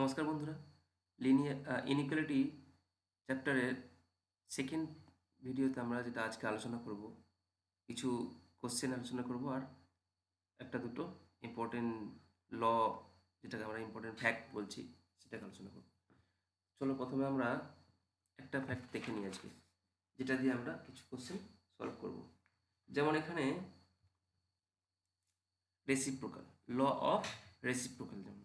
নমস্কার বন্ধুরা, linear inequality চ্যাপ্টারের সেকেন্ড ভিডিওতে আমরা যেটা আজকে আলোচনা করব, কিছু কোশ্চেন আলোচনা করব আর একটা দুটো ইম্পর্টেন্ট ল, যেটাকে আমরা ইম্পর্টেন্ট ফ্যাক্ট বলছি, সেটাকে আলোচনা করব। চলো প্রথমে আমরা একটা ফ্যাক্ট দেখে নিই আজকে, যেটা দিয়ে আমরা কিছু কোশ্চেন সলভ করব। যেমন এখানে রেসিপ্রোকাল, ল অফ রেসিপ্রোকাল, যেমন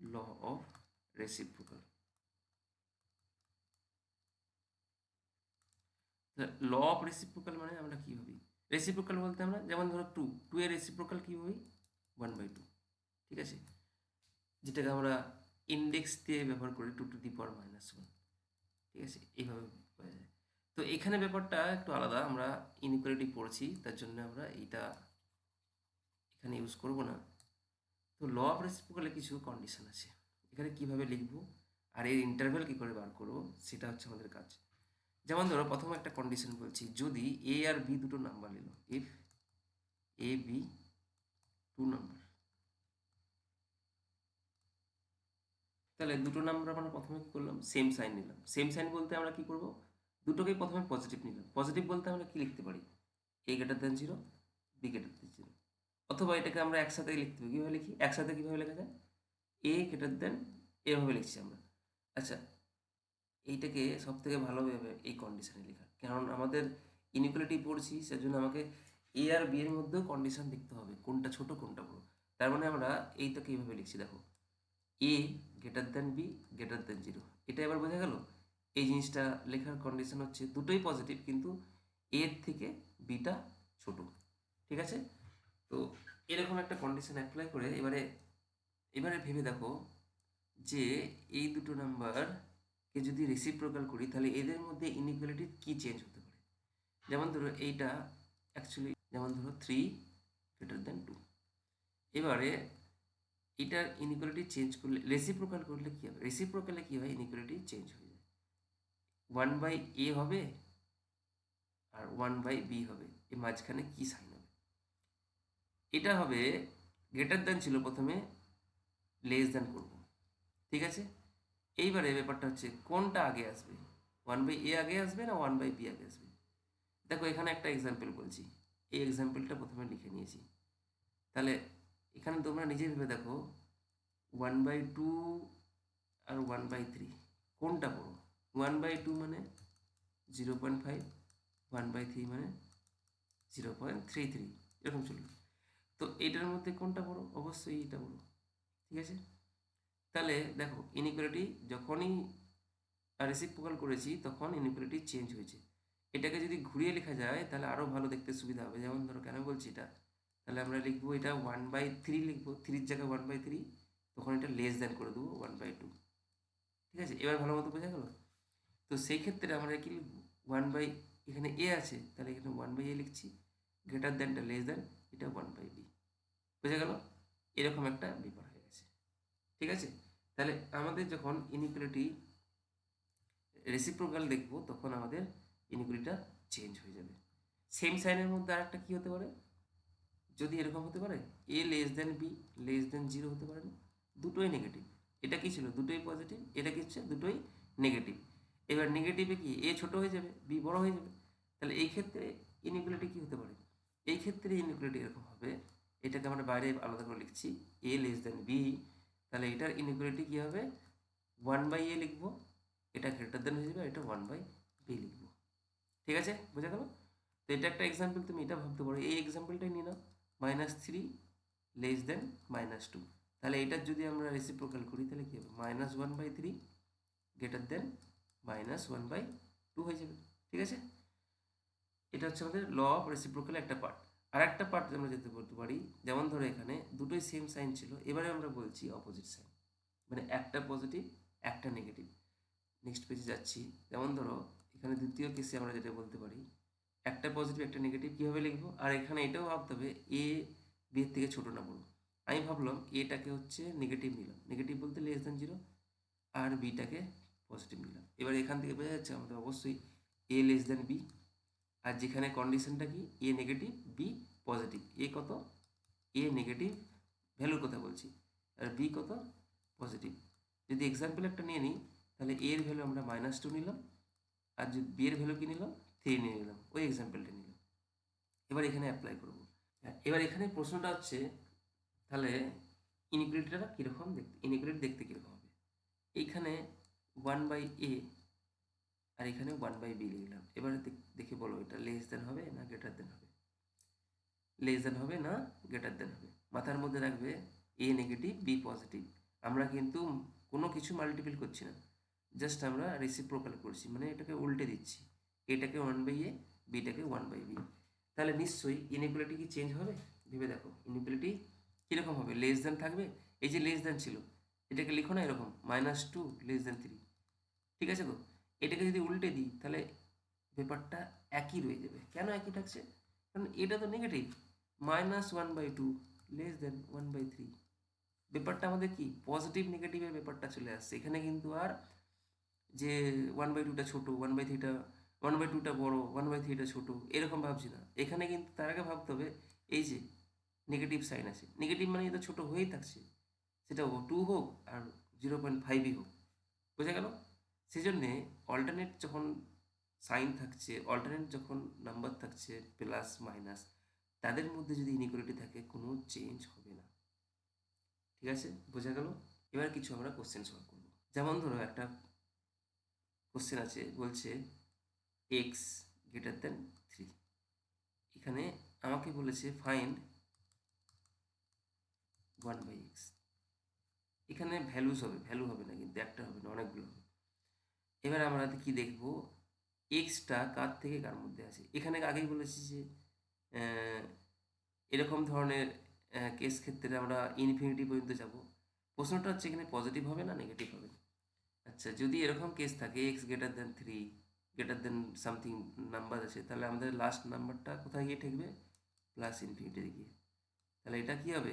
law of reciprocal. Law of reciprocal মানে আমরা কী ভাবি? রেসিপ্রোকাল বলতে আমরা যেমন ধরো টু এর রেসিপ্রোকাল কী ভাবি? 1/2, ঠিক আছে, যেটাকে আমরা ইন্ডেক্স দিয়ে ব্যবহার করি 2⁻⁻1, ঠিক আছে, এইভাবে পাওয়া যায়। তো এখানে ব্যাপারটা একটু আলাদা, আমরা ইনইকুয়ালিটি পড়ছি, তার জন্য আমরা এইটা এখানে ইউজ করব না। তো ল অফ রেসিপ্রোকালে কিছু কন্ডিশন আছে, এখানে কিভাবে লিখবো আর এর ইন্টারভ্যাল কী করে বার করবো, সেটা হচ্ছে আমাদের কাজ। যেমন ধরো প্রথমে একটা কন্ডিশন বলছি, যদি এ আর বি দুটো নাম্বার নিল, if A B two number, তাহলে দুটো নাম্বার আমরা প্রথমে কী করলাম? সেম সাইন নিলাম। সেম সাইন বলতে আমরা কী করব? দুটোকেই প্রথমে পজিটিভ নিলাম। পজিটিভ বলতে আমরা কী লিখতে পারি? A greater than zero, B greater than zero. অথবা এটাকে আমরা একসাথে লিখতে পারি, কীভাবে লিখি? একসাথে কীভাবে লেখা যায়? এ গ্রেটার দেন, এভাবে লিখছি আমরা। আচ্ছা, এইটাকে সব থেকে ভালো হবে এই কন্ডিশনে লেখা, কারণ আমাদের ইনইকুয়ালিটি পড়ছি, সেজন্য আমাকে এ আর বি এর মধ্যেও কন্ডিশন দেখতে হবে, কোনটা ছোট কোনটা বড়। তার মানে আমরা এইটাকে এইভাবে লিখছি, দেখো, A greater than B greater than zero. এটা এবার বোঝা গেল? এই জিনিসটা লেখার কন্ডিশন হচ্ছে দুটোই পজিটিভ, কিন্তু এর থেকে বিটা ছোট, ঠিক আছে? তো এরকম একটা কন্ডিশন অ্যাপ্লাই করে এবারে এবারে ভেবে দেখো যে এই দুটো নাম্বারকে যদি রেসিপ্রোকাল করি, তাহলে এদের মধ্যে ইনইকুয়ালিটির কী চেঞ্জ হতে পারে। যেমন ধরো এইটা অ্যাকচুয়ালি, যেমন ধরো 3 > 2, এবারে এটার ইনইকুয়ালিটি চেঞ্জ করলে, রেসিপ্রোকাল করলে কী হবে? রেসিপ্রোকালে কী হয়? ইনইকুয়ালিটি চেঞ্জ হয়ে যায়, 1/a হবে আর 1/b হবে। এর মাঝখানে কী সাইন হবে? এটা হবে গ্রেটার দ্যান ছিল, প্রথমে লেস দ্যান করব, ঠিক আছে? এইবারে ব্যাপারটা হচ্ছে কোনটা আগে আসবে, 1/a আগে আসবে না 1/b আগে আসবে? দেখো এখানে একটা এক্সাম্পল বলছি, এই এক্সাম্পলটা প্রথমে লিখে নিয়েছি। তাহলে এখানে তোমরা নিজে ভেবে দেখো, 1/2 আর 1/3 কোনটা বড়? 1/2 মানে 0.5, 1/3 মানে 0.33, এরকম চলবে। তো এইটার মধ্যে কোনটা বড়? অবশ্যই এটা বড়, ঠিক আছে? তাহলে দেখো ইনইকুয়ালিটি যখনই রেসিপ্রোকাল করেছি তখন ইনইকুয়ালিটি চেঞ্জ হয়েছে। এটাকে যদি ঘুরিয়ে লেখা যায় তাহলে আরও ভালো দেখতে সুবিধা হবে। যেমন ধরো, কেন বলছি এটা? তাহলে আমরা লিখবো এটা 1/3 লিখবো, 3 জায়গায় 1/3, তখন এটা লেস দ্যান করে দেবো 1/2, ঠিক আছে? এবার ভালো মতো বোঝা গেল? তো সেই ক্ষেত্রে আমরা কি লিখবো? এখানে এ আছে, তাহলে এখানে 1/a লিখছি, গ্রেটার দ্যানটা লেস দ্যান, এটা 1/b, বোঝা গেল? এরকম একটা ব্যাপার হয়ে গেছে, ঠিক আছে? তাহলে আমাদের যখন ইনইকুয়ালিটি রেসিপ্রোকাল দেখবো তখন আমাদের ইনইকুয়ালিটিটা চেঞ্জ হয়ে যাবে। সেম সাইনের মধ্যে আরেকটা কী হতে পারে? যদি এরকম হতে পারে, A less than B less than zero হতে পারে না? দুটোই নেগেটিভ। এটা কি ছিল? দুটোই পজিটিভ। এটা কি হচ্ছে? দুটোই নেগেটিভ। এবার নেগেটিভে কি এ ছোট হয়ে যাবে, বি বড় হয়ে যাবে। তাহলে এই ক্ষেত্রে ইনইকুয়ালিটি কী হতে পারে? এই ক্ষেত্রে ইনইকুয়ালিটি এরকম হবে, এটাকে আমরা বাইরে আলাদা করে লিখছি, এ লেস দেন বি, তাহলে এটার ইনইকুয়ালিটি কী হবে? 1/a লিখবো, এটা গ্রেটার দেন হয়ে যাবে, এটা 1/b লিখবো, ঠিক আছে? বোঝা গেল? তো এটা একটা এক্সাম্পল, তুমি এটা ভাবতে পারো, এই এক্সাম্পলটাই নিয়ে নাও, -3 লেস দেন -2, তাহলে এটার যদি আমরা রেসিপ্রোকাল করি তাহলে কী হবে? -1/3 গ্রেটার দেন -1/2 হয়ে যাবে, ঠিক আছে? এটা হচ্ছে আমাদের ল অফ রেসিপ্রোকাল একটা পার্ট। আর একটা পার্ট আমরা যেতে বলতে পারি, যেমন ধরো এখানে দুটোই সেম সাইন ছিল, এবারে আমরা বলছি অপোজিট সাইন, মানে একটা পজিটিভ একটা নেগেটিভ। নেক্সট পেজে যাচ্ছি। যেমন ধরো এখানে দ্বিতীয় কেসে আমরা যেটা বলতে পারি, একটা পজিটিভ একটা নেগেটিভ, কীভাবে লিখবো? আর এখানে এটাও ভাবতে হবে এ বি এর থেকে ছোটো না বড়। আমি ভাবলাম এটাকে হচ্ছে নেগেটিভ নিলাম, নেগেটিভ বলতে লেস দেন জিরো, আর বিটাকে পজিটিভ নিলাম। এবার এখান থেকে বোঝা যাচ্ছে আমাদের অবশ্যই এ লেস দেন বি, আর যেখানে কন্ডিশনটা কি, এ নেগেটিভ বি পজিটিভ। এ কত? এ নেগেটিভ ভ্যালুর কথা বলছি, আর বি কত? পজিটিভ। যদি এক্সাম্পল একটা নিয়ে নিই, তাহলে এ এর ভ্যালু আমরা -2 নিলাম, আর যদি বি এর ভ্যালু কি নিলাম 3 নিয়ে নিলাম, ওই এক্সাম্পলটা নিলাম। এবার এখানে অ্যাপ্লাই করব। এবার এখানে প্রশ্নটা হচ্ছে তাহলে ইনইকুয়ালিটিটা কীরকম দেখতে, ইনইকুয়ালিটি দেখতে কীরকম হবে। এইখানে 1/a আর এখানে 1/b লিখলাম। এবারে দেখে বলো এটা লেস দেন হবে না গ্রেটার দেন হবে, লেস দেন হবে না গ্রেটার দেন হবে। মাথার মধ্যে রাখবে এ নেগেটিভ বি পজিটিভ। আমরা কিন্তু কোনো কিছু মাল্টিপল করছি না, জাস্ট আমরা রেসিপ্রোকাল করছি, মানে এটাকে উল্টে দিচ্ছি, এটাকে 1/a বিটাকে 1/b। তাহলে নিশ্চয়ই ইনইকুয়ালিটি কি চেঞ্জ হবে? ভেবে দেখো ইনইকুয়ালিটি কীরকম হবে, লেস দেন থাকবে, এই যে লেস দেন ছিল এটাকে লিখো না এরকম -2 <3, ঠিক আছে তো। এটাকে যদি উল্টে দিই তাহলে ব্যাপারটা একই রয়ে যাবে। কেন একই থাকছে? কারণ এটা তো নেগেটিভ, -1/2 <1/3। ব্যাপারটা আমাদের কি পজিটিভ নেগেটিভের ব্যাপারটা চলে আসছে এখানে, কিন্তু আর যে 1/2টা ছোটো, 1/3টা 1/2টা বড়, 1/3টা ছোটো এরকম ভাবছি না। এখানে কিন্তু তার আগে ভাবতে হবে এই যে নেগেটিভ সাইন আছে, নেগেটিভ মানে এটা ছোটো হয়েই থাকছে, সেটা 2 হোক আর 0.5ই হোক। বোঝা গেল? সেই জন্যে অল্টারনেট যখন সাইন থাকছে, অল্টারনেট যখন নাম্বার থাকছে প্লাস মাইনাস, তাদের মধ্যে যদি ইনইকুয়ালিটি থাকে কোনো চেঞ্জ হবে না। ঠিক আছে, বোঝা গেল? এবার কিছু আমরা কোশ্চেন সলভ করব। যেমন ধরো একটা কোশ্চেন আছে, বলছে এক্স গ্রেটার দেন 3। এখানে আমাকে বলেছে ফাইন্ড 1/x। এখানে ভ্যালুস হবে, ভ্যালু হবে না কিন্তু, একটা হবে না, অনেকগুলো হবে। এবার আমরা কি দেখব, এক্সটা কার থেকে কার মধ্যে আছে। এখানে আগেই বলেছি যে এরকম ধরনের কেস ক্ষেত্রে আমরা ইনফিনিটি পর্যন্ত যাব। প্রশ্নটা হচ্ছে এখানে পজিটিভ হবে না নেগেটিভ হবে। আচ্ছা, যদি এরকম কেস থাকে x greater than 3, greater than something number আছে, তাহলে আমাদের লাস্ট নাম্বারটা কোথায় গিয়ে ঠেকবে? প্লাস ইনফিনিটিতে গিয়ে। তাহলে এটা কি হবে?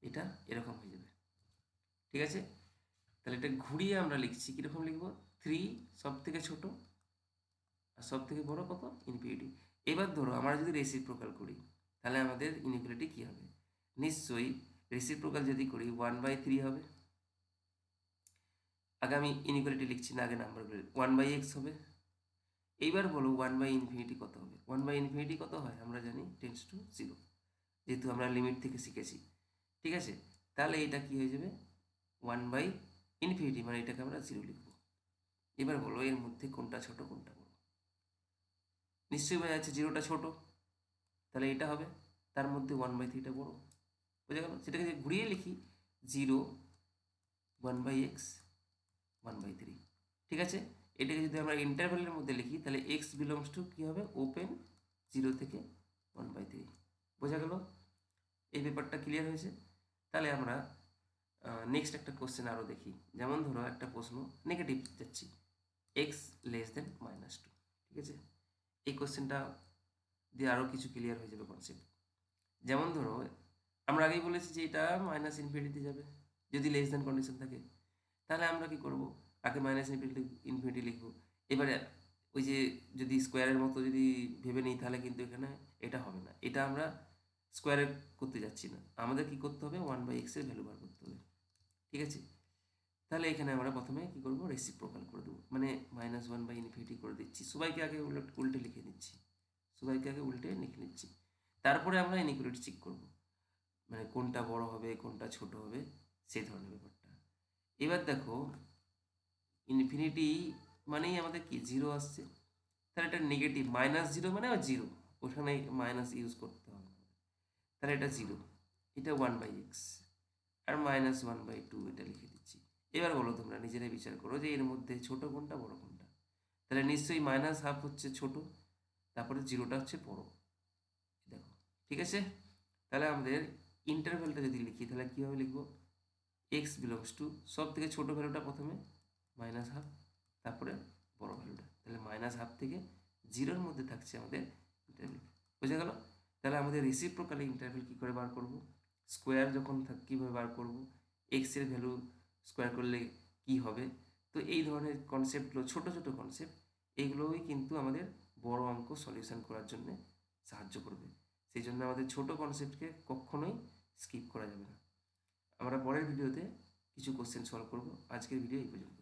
এটা এরকম হয়ে যাবে। ঠিক আছে, তাহলে এটা ঘুরিয়ে আমরা লিখছি, কীরকম লিখব? 3 সব থেকে ছোটো আর সব থেকে বড় কত? ইনফিনিটি। এবার ধরো আমরা যদি রেসিপ্রোকাল করি তাহলে আমাদের ইনইকুয়ালিটি কী হবে? নিশ্চয়ই রেসিপ্রোকাল যদি করি 1/3 হবে। আগে আমি ইনইকুয়ালিটি লিখছি না, আগে নাম্বারগুলো 1/x হবে। এইবার বলো 1/∞ কত হবে? 1/∞ কত হয় আমরা জানি, টেন্স টু 0, যেহেতু আমরা লিমিট থেকে শিখেছি। ঠিক আছে, তাহলে এটা কি হয়ে যাবে? 1/∞, মানে এটাকে আমরা 0 লিখব। এবার বলো এর মধ্যে কোনটা ছোট কোনটা বড়? নিশ্চয়ই বোঝা যাচ্ছে 0টা ছোট, তাহলে এটা হবে। তার মধ্যে 1/3টা বড়। বোঝা গেল? সেটাকে যদি ঘুরিয়ে লিখি 0 1/x 1/3। ঠিক আছে, এটাকে যদি আমরা ইন্টারভ্যালের মধ্যে লিখি তাহলে এক্স বিলংস টু কী হবে? ওপেন 0 থেকে 1/3। বোঝা গেল? এই ব্যাপারটা ক্লিয়ার হয়েছে? তাহলে আমরা নেক্সট একটা কোশ্চেন আরও দেখি। যেমন ধরো একটা প্রশ্ন নেগেটিভ যাচ্ছি, এক্স লেস দেন -2। ঠিক আছে, এই কোশ্চেনটা দিয়ে আরও কিছু ক্লিয়ার হয়ে যাবে কনসেপ্ট। যেমন ধরো আমরা আগেই বলেছি যে এটা -ইনফিনিটিতে যাবে যদি লেস দেন কন্ডিশন থাকে। তাহলে আমরা কি করব? আগে -ইনফিনিটি লিখব। এবারে ওই যে যদি স্কোয়ারের মতো যদি ভেবে নিই তাহলে কিন্তু এখানে এটা হবে না, এটা আমরা স্কোয়ারে করতে যাচ্ছি না, আমাদের কি করতে হবে? 1/x এর ভ্যালু বার করতে হবে। ঠিক আছে, তাহলে এখানে আমরা প্রথমে কি করব? রেসিপ্রোকাল করে দেবো, মানে -1/∞ করে দিচ্ছি। সবাইকে আগে উল্টে লিখে নিচ্ছি, সবাইকে আগে উল্টে লিখে নিচ্ছি। তারপরে আমরা ইনইকুয়ালিটি চেক করব, মানে কোনটা বড় হবে কোনটা ছোট হবে সেই ধরনের ব্যাপারটা। এবার দেখো ইনফিনিটি মানেই আমাদের কি 0 আসছে, তাহলে এটা নেগেটিভ, -0 মানে 0, ওখানে মাইনাস ইউজ করতে হবে না। তাহলে এটা 0, এটা 1/x, আর -1/2 এটা লিখে দিচ্ছি। এবার বলো তোমরা নিজেরাই বিচার করো যে এর মধ্যে ছোট কোনটা বড় কোনটা। তাহলে নিশ্চয়ই -½ হচ্ছে ছোট, তারপরে 0টা হচ্ছে বড়। দেখো, ঠিক আছে, তাহলে আমাদের ইন্টারভ্যালটা যদি লিখি তাহলে কীভাবে লিখবো? এক্স বিলংস টু সব থেকে ছোটো ভ্যালুটা প্রথমে -½ তারপরে বড় ভ্যালুটা, তাহলে -½ থেকে 0-র মধ্যে থাকছে আমাদের ইন্টারভ্যাল। বোঝা গেল? তাহলে আমাদের রেসিপ্রোকালি ইন্টারভ্যাল কী করে বার করব? স্কোয়ার যখন কীভাবে বার করব? এক্সের ভ্যালু স্কোয়ার করলে কি হবে? তো এই ধরনের কনসেপ্টগুলো ছোট ছোট কনসেপ্ট, এইগুলোই কিন্তু আমাদের বড় অঙ্ক সলিউশন করার জন্য সাহায্য করবে। সেই জন্য আমাদের ছোট কনসেপ্টকে কখনোই স্কিপ করা যাবে না। আমরা পরের ভিডিওতে কিছু কোশ্চেন সলভ করব। আজকের ভিডিও এই পর্যন্ত।